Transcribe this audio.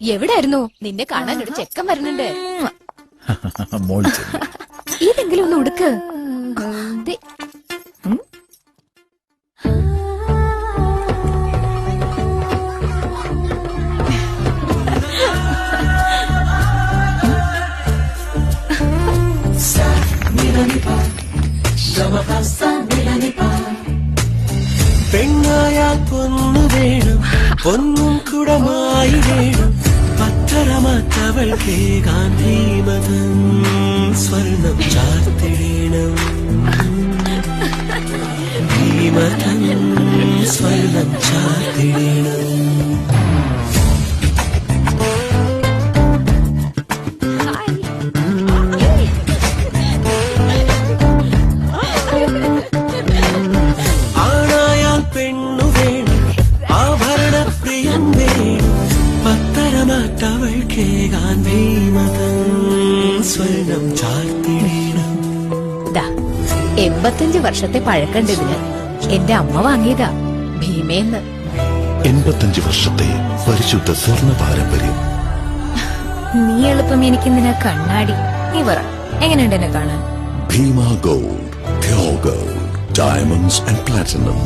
എവിടായിരുന്നു? നിന്നെ കാണാൻ ഒരു ചെക്കൻ വരുന്നുണ്ട്. ഇതെങ്കിലും ഒന്ന് ഉടുക്ക്. പെണ്ണായാൽ പൊന്നു വേണം, പൊന്നും കുടമായി വേണം, പത്തരമാറ്റവൾക്ക് ഗാന്ധിമതം സ്വർണം ചാർത്തിടേണം, ഭീമതം സ്വർണം ചാർത്തിടേണം. പത്തരമാറ്റവൾക്ക് ഗാന്ധിമതം സ്വർണം ചാർത്തിടേണം. 85 വർഷത്തെ പഴക്കണ്ടതിന് എന്റെ അമ്മ വാങ്ങിയതാ ഭീമേന്ന്. 85 വർഷത്തെ പരിശുദ്ധ സ്വർണ്ണ പാരമ്പര്യം. നീ എളുപ്പം എനിക്കിന്തിനാ കണ്ണാടി? നീ പറ, എങ്ങനെയുണ്ട് എന്നെ കാണാൻ? Bhima gold, pure gold, diamonds and platinum.